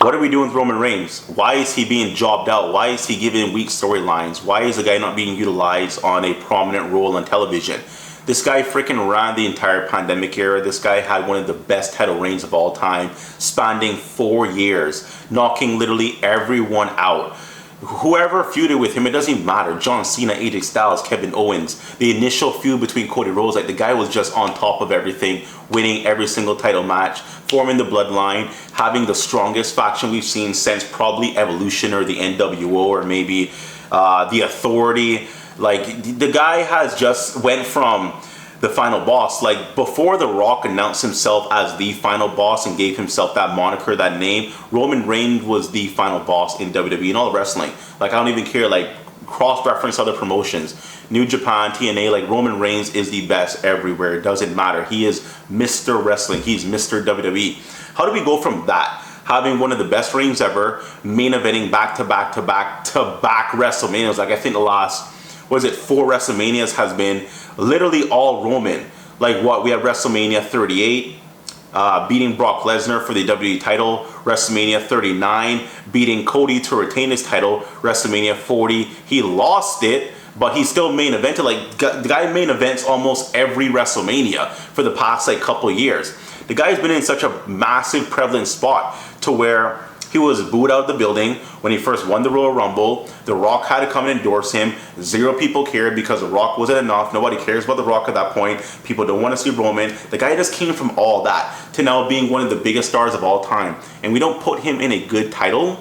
What are we doing with Roman Reigns? Why is he being jobbed out? Why is he given weak storylines? Why is the guy not being utilized on a prominent role on television? This guy freaking ran the entire pandemic era. This guy had one of the best title reigns of all time, spanning 4 years, knocking literally everyone out. Whoever feuded with him, it doesn't even matter. John Cena, AJ Styles, Kevin Owens. The initial feud between Cody Rhodes, like the guy was just on top of everything, winning every single title match, forming the Bloodline, having the strongest faction we've seen since probably Evolution or the NWO or maybe the Authority. Like the guy has just went from the final boss. Like before The Rock announced himself as the final boss and gave himself that moniker, that name, Roman Reigns was the final boss in WWE and all of wrestling. Like I don't even care, like cross-reference other promotions, New Japan, TNA, like Roman Reigns is the best everywhere. It doesn't matter. He is Mr. Wrestling. He's Mr. WWE. How do we go from that, having one of the best reigns ever, main eventing back-to-back WrestleManias? Like I think the last, 4 WrestleManias has been literally all Roman. Like what, we have WrestleMania 38, beating Brock Lesnar for the WWE title, WrestleMania 39, beating Cody to retain his title, WrestleMania 40, he lost it, but he still main evented. Like the guy main events almost every WrestleMania for the past like couple years. The guy's been in such a massive prevalent spot to where he was booed out of the building when he first won the Royal Rumble. The Rock had to come and endorse him. 0 people cared because The Rock wasn't enough. Nobody cares about The Rock at that point. People don't want to see Roman. The guy just came from all that to now being one of the biggest stars of all time. And we don't put him in a good title,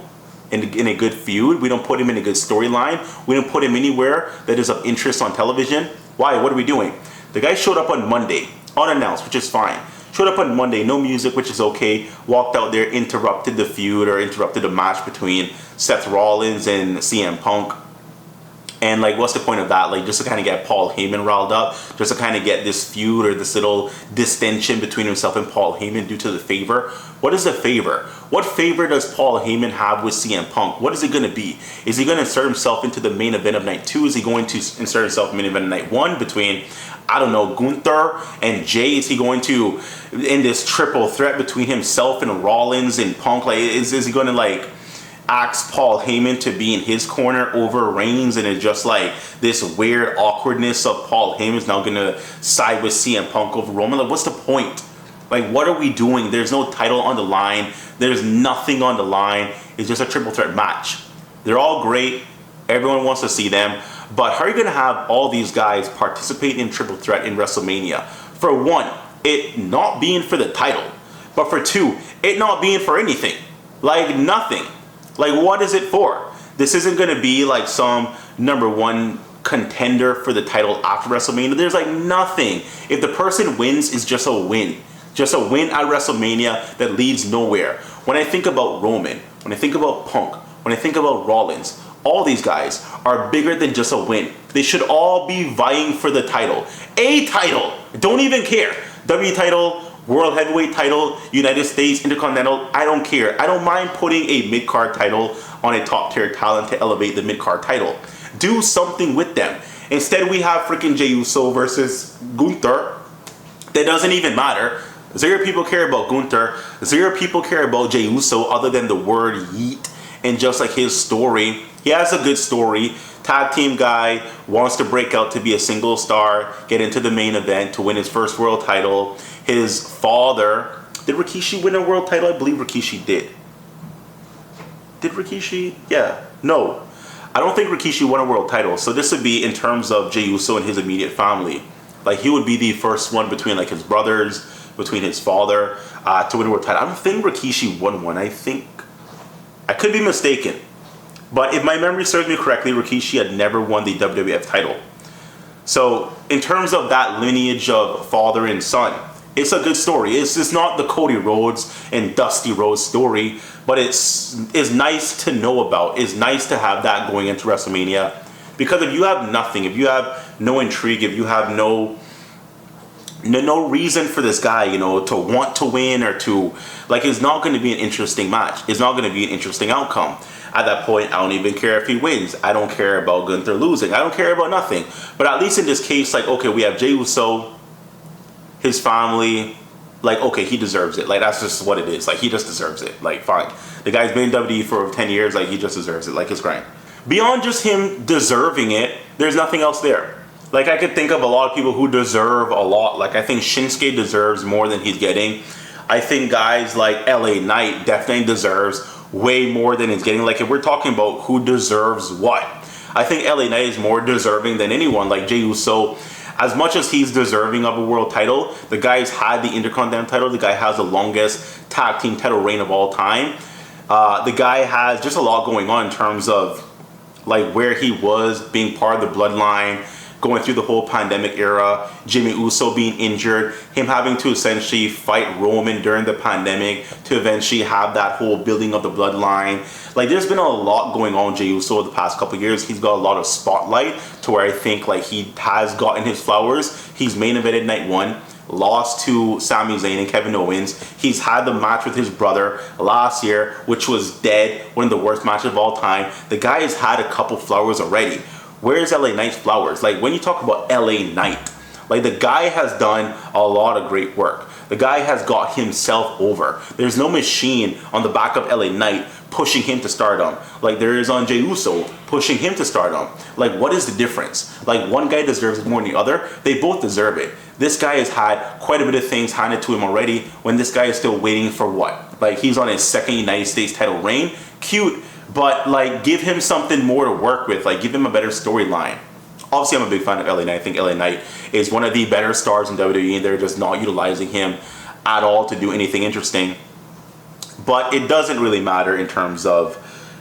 in a good feud. We don't put him in a good storyline. We don't put him anywhere that is of interest on television. Why? What are we doing? The guy showed up on Monday, unannounced, which is fine. Showed up on Monday, no music, which is okay. Walked out there, interrupted the feud or interrupted the match between Seth Rollins and CM Punk. And like, what's the point of that? Like, just to kind of get Paul Heyman riled up, just to kind of get this feud or this little distension between himself and Paul Heyman due to the favor. What is the favor? What favor does Paul Heyman have with CM Punk? What is it going to be? Is he going to insert himself into the main event of night 2? Is he going to insert himself in the main event of night 1 between, I don't know, Gunther and Jay? Is he going to, in this triple threat between himself and Rollins and Punk, like, is he going to like ask Paul Heyman to be in his corner over Reigns, and it's just like this weird awkwardness of Paul Heyman's now going to side with CM Punk over Roman? Like, what's the point? Like, what are we doing? There's no title on the line. There's nothing on the line. It's just a triple threat match. They're all great. Everyone wants to see them. But how are you going to have all these guys participate in triple threat in WrestleMania? For one, it not being for the title. But for two, it not being for anything. Like nothing. Like, what is it for? This isn't going to be like some #1 contender for the title after WrestleMania. There's like nothing. If the person wins, it's just a win. Just a win at WrestleMania that leads nowhere. When I think about Roman, when I think about Punk, when I think about Rollins, all these guys are bigger than just a win. They should all be vying for the title. A title. Don't even care. W title, World Heavyweight title, United States, Intercontinental, I don't care. I don't mind putting a mid-card title on a top-tier talent to elevate the mid-card title. Do something with them. Instead, we have freaking Jey Uso versus Gunther. That doesn't even matter. 0 people care about Gunther. 0 people care about Jey Uso other than the word yeet and just like his story. He has a good story. Tag team guy, wants to break out to be a single star, get into the main event to win his first world title. His father, did Rikishi win a world title? I believe Rikishi did. Did Rikishi? Yeah. No. I don't think Rikishi won a world title. So this would be in terms of Jey Uso and his immediate family. Like, he would be the first one between like his brothers, between his father, to win a world title. I don't think Rikishi won one. I could be mistaken. But if my memory serves me correctly, Rikishi had never won the WWF title. So in terms of that lineage of father and son, it's a good story. It's not the Cody Rhodes and Dusty Rhodes story, but it's nice to know about. It's nice to have that going into WrestleMania. Because if you have nothing, if you have no intrigue, if you have no reason for this guy, you know, to want to win or to, like, it's not going to be an interesting match. It's not going to be an interesting outcome. At that point, I don't even care if he wins. I don't care about Gunther losing. I don't care about nothing. But at least in this case, like, okay, we have Jey Uso, his family, like, okay, he deserves it. Like, that's just what it is. Like, he just deserves it. Like, fine. The guy's been in WWE for 10 years. Like, he just deserves it. Like, his grind. Beyond just him deserving it, there's nothing else there. Like, I could think of a lot of people who deserve a lot. Like, I think Shinsuke deserves more than he's getting. I think guys like LA Knight definitely deserves way more than he's getting. Like, if we're talking about who deserves what, I think LA Knight is more deserving than anyone. Like Jey Uso, as much as he's deserving of a world title, the guy's had the Intercontinental title. The guy has the longest tag team title reign of all time. The guy has just a lot going on in terms of like where he was, being part of the Bloodline, going through the whole pandemic era, Jimmy Uso being injured, him having to essentially fight Roman during the pandemic to eventually have that whole building of the Bloodline. Like, there's been a lot going on with Jey Uso the past couple of years. He's got a lot of spotlight to where I think like he has gotten his flowers. He's main evented night 1, lost to Sami Zayn and Kevin Owens. He's had the match with his brother last year, which was dead, one of the worst matches of all time. The guy has had a couple flowers already. Where's LA Knight's flowers? Like, when you talk about LA Knight, like, the guy has done a lot of great work. The guy has got himself over. There's no machine on the back of LA Knight pushing him to stardom like there is on Jey Uso pushing him to stardom. Like, what is the difference? Like, one guy deserves it more than the other. They both deserve it. This guy has had quite a bit of things handed to him already, when this guy is still waiting for what? Like, he's on his second United States title reign. Cute, but like, give him something more to work with. Like, give him a better storyline. Obviously, I'm a big fan of LA Knight. I think LA Knight is one of the better stars in WWE, and they're just not utilizing him at all to do anything interesting. But it doesn't really matter in terms of,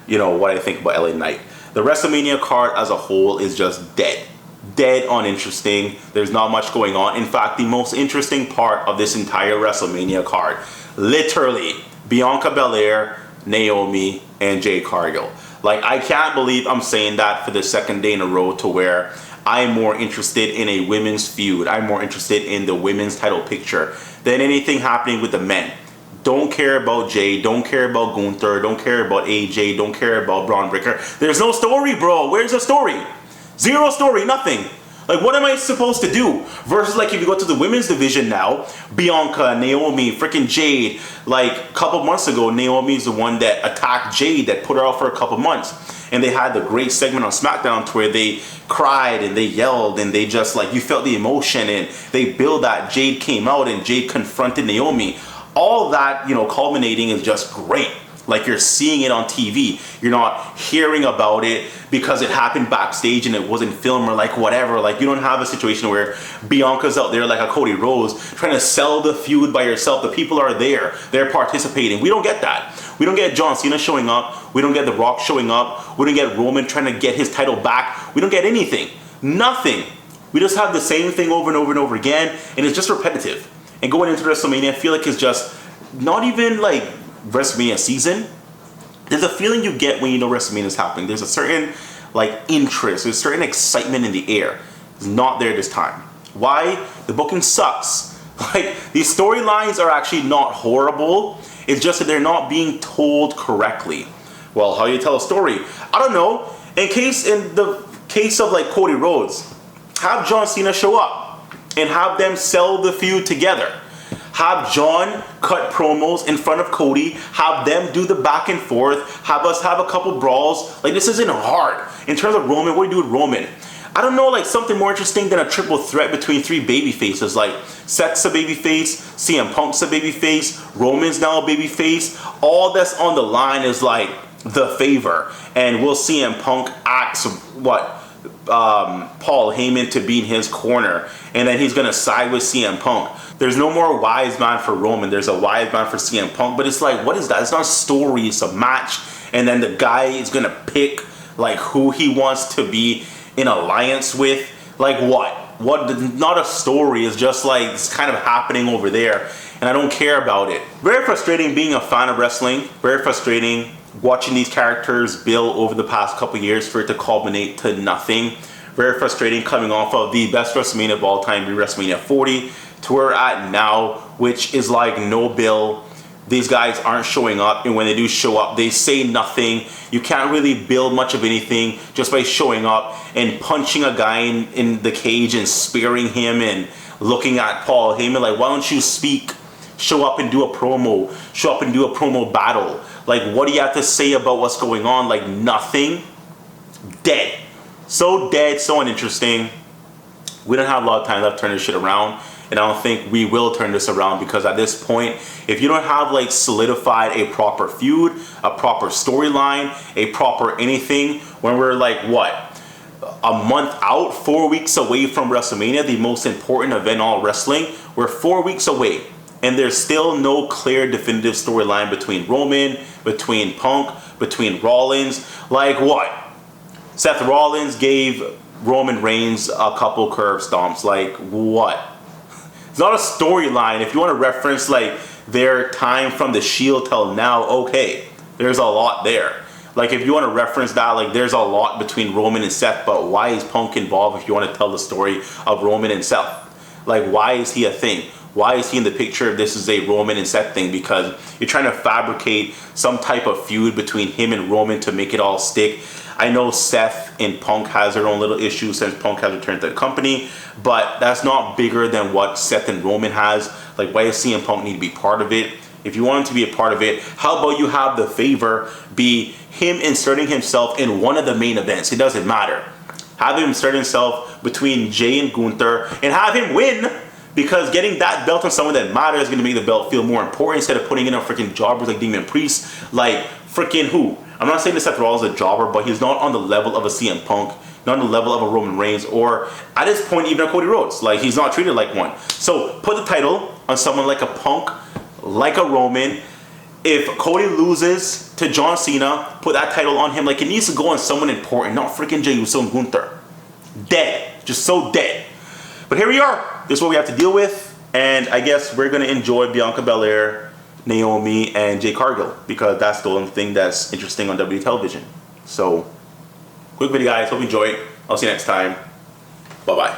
you know, what I think about LA Knight. The WrestleMania card as a whole is just dead. Dead uninteresting. There's not much going on. In fact, the most interesting part of this entire WrestleMania card, literally, Bianca Belair, Naomi, and Jade Cargill. Like, I can't believe I'm saying that for the second day in a row, to where I'm more interested in a women's feud. I'm more interested in the women's title picture than anything happening with the men. Don't care about Jay, don't care about Gunther, don't care about AJ, don't care about Braun Breaker. There's no story, bro. Where's the story? Zero story, nothing. Like, what am I supposed to do? Versus, like, if you go to the women's division now, Bianca, Naomi, freaking Jade. Like, a couple months ago, Naomi's the one that attacked Jade, that put her out for a couple months. And they had the great segment on SmackDown to where they cried and they yelled and they just, like, you felt the emotion, and they built that. Jade came out and Jade confronted Naomi. All that, you know, culminating is just great. Like, you're seeing it on TV. You're not hearing about it because it happened backstage and it wasn't filmed or like whatever. Like, you don't have a situation where Bianca's out there like a Cody Rhodes trying to sell the feud by yourself. The people are there. They're participating. We don't get that. We don't get John Cena showing up. We don't get The Rock showing up. We don't get Roman trying to get his title back. We don't get anything. Nothing. We just have the same thing over and over and over again, and it's just repetitive. And going into WrestleMania, I feel like it's just not even like WrestleMania season. There's a feeling you get when you know WrestleMania is happening. There's a certain like interest, there's a certain excitement in the air. It's not there this time. Why? The booking sucks. Like, these storylines are actually not horrible. It's just that they're not being told correctly. Well, how do you tell a story? I don't know. In the case of like Cody Rhodes, have John Cena show up and have them sell the feud together. Have John cut promos in front of Cody, have them do the back and forth, have us have a couple brawls. Like, this isn't hard. In terms of Roman, what do you do with Roman? I don't know, like something more interesting than a triple threat between three baby faces. Like, Seth's a baby face, CM Punk's a baby face, Roman's now a baby face. All that's on the line is like the favor. And will CM Punk ask Paul Heyman to be in his corner, and then he's gonna side with CM Punk. There's no more wise man for Roman, there's a wise man for CM Punk. But it's like, what is that? It's not a story, it's a match. And then the guy is gonna pick like who he wants to be in alliance with. Like, what? Not a story. It's just like it's kind of happening over there, and I don't care about it. Very frustrating being a fan of wrestling. Very frustrating watching these characters build over the past couple years for it to culminate to nothing. Very frustrating coming off of the best WrestleMania of all time, WrestleMania 40, to where we're at now, which is like no bill. These guys aren't showing up, and when they do show up, they say nothing. You can't really build much of anything just by showing up and punching a guy in the cage and spearing him and looking at Paul Heyman like, why don't you speak? Show up and do a promo. Show up and do a promo battle. Like, what do you have to say about what's going on? Like, nothing. Dead. So dead, so uninteresting. We don't have a lot of time left to turn this shit around. And I don't think we will turn this around, because at this point, if you don't have like solidified a proper feud, a proper storyline, a proper anything, when we're like, what? A month out, 4 weeks away from WrestleMania, the most important event in all wrestling. We're 4 weeks away, and there's still no clear definitive storyline between Roman, between Punk, between Rollins. Like what? Seth Rollins gave Roman Reigns a couple curb stomps. Like what? It's not a storyline. If you want to reference like their time from the Shield till now, okay, there's a lot there. Like, if you want to reference that, like, there's a lot between Roman and Seth, but why is Punk involved if you want to tell the story of Roman and Seth? Like, why is he a thing? Why is he in the picture if this is a Roman and Seth thing? Because you're trying to fabricate some type of feud between him and Roman to make it all stick. I know Seth and Punk has their own little issues since Punk has returned to the company, but that's not bigger than what Seth and Roman has. Like, why does CM Punk need to be part of it? If you want him to be a part of it, how about you have the favor be him inserting himself in one of the main events? It doesn't matter. Have him insert himself between Jay and Gunther and have him win, because getting that belt on someone that matters is going to make the belt feel more important instead of putting in a freaking jobbers like Damian Priest. Like freaking who? I'm not saying that Seth Rollins is a jobber, but he's not on the level of a CM Punk, not on the level of a Roman Reigns, or at this point even a Cody Rhodes. Like, he's not treated like one. So put the title on someone like a Punk, like a Roman. If Cody loses to John Cena, put that title on him. Like, it needs to go on someone important, not freaking Jey Uso and Gunther. Dead. Just so dead. But here we are. This is what we have to deal with. And I guess we're going to enjoy Bianca Belair, Naomi, and Jade Cargill, because that's the only thing that's interesting on WWE television. So, quick video, guys. Hope you enjoy it. I'll see you next time. Bye-bye.